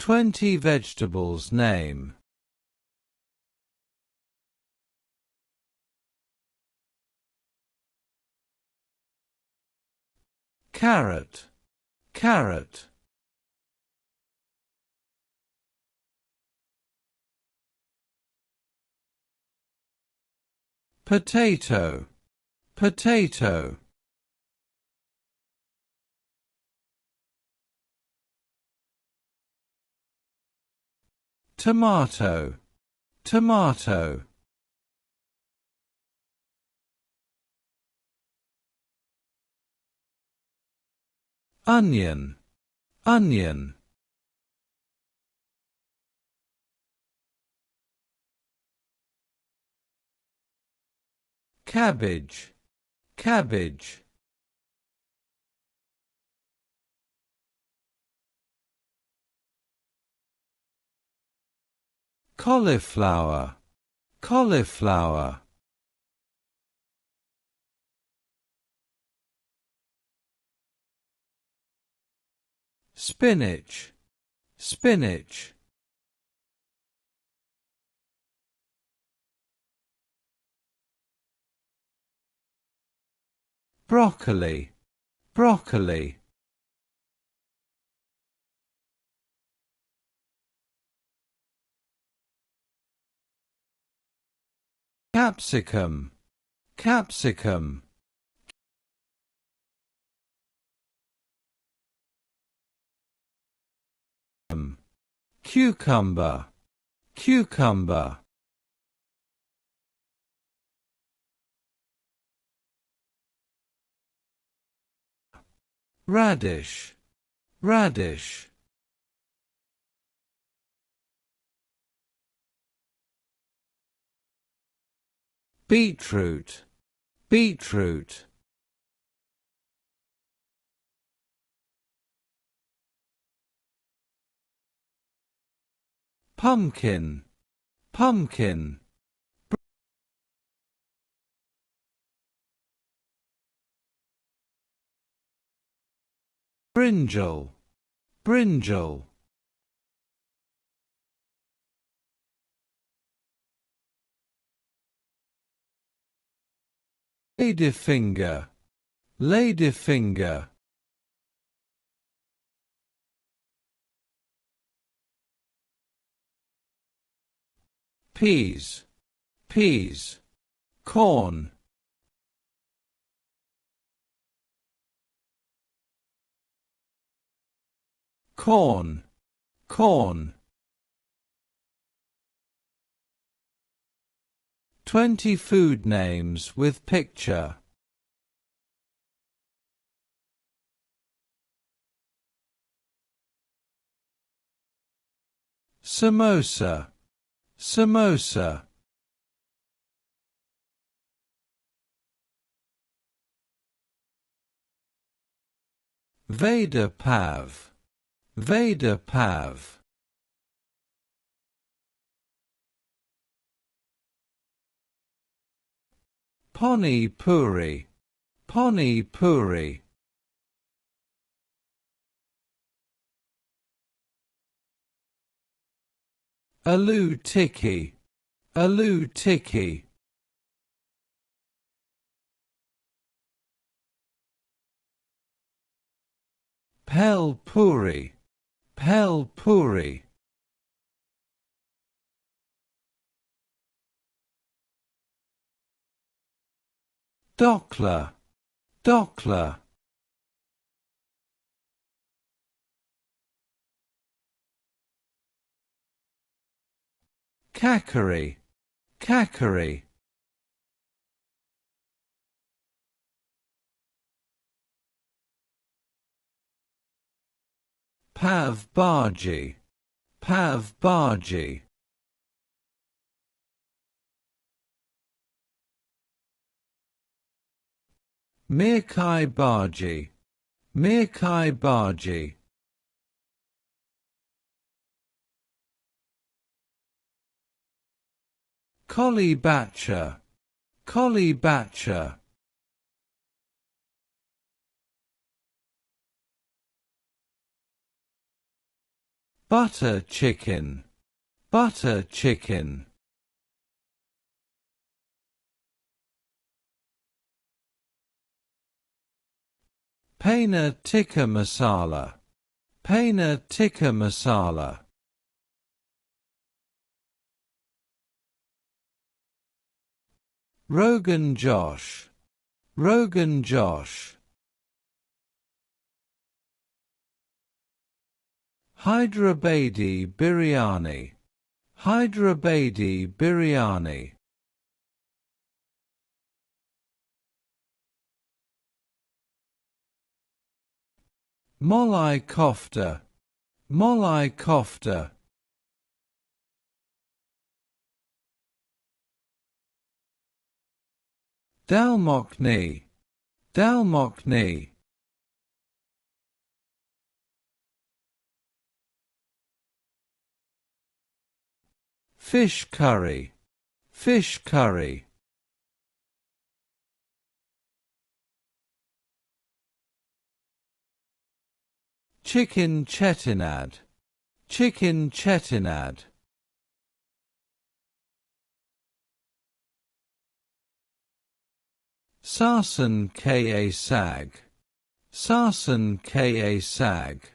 20 vegetables name. Carrot, carrot. Potato, potato. Tomato, tomato. Onion, onion. Cabbage, cabbage. Cauliflower, cauliflower. Spinach, spinach. Broccoli, broccoli. Capsicum, capsicum. Cucumber, cucumber. Radish, radish. Beetroot, beetroot. Pumpkin, pumpkin. Brinjal, brinjal. Ladyfinger, ladyfinger. Peas, peas. Corn, corn, corn. 20 food names with picture. Samosa, samosa. Veda pav, Veda pav. Pani puri, pani puri. Aloo tikki, aloo tikki. Bhel puri, bhel puri. Dokla, dokla. Kakari, kakari. Pav bhaji, pav bhaji. Mirkai bhaji, mirkai bhaji. Koli bacha, koli bacha. butter chicken, butter chicken. Paneer tikka masala, paneer tikka masala. Rogan Josh, Rogan Josh. Hyderabadi biryani, Hyderabadi biryani. Molai kofta, Molai kofta. Dal makhni, Dal makhni. Fish curry, fish curry. Chicken chettinad, chicken chettinad. Sarson ka sag, sarson ka sag.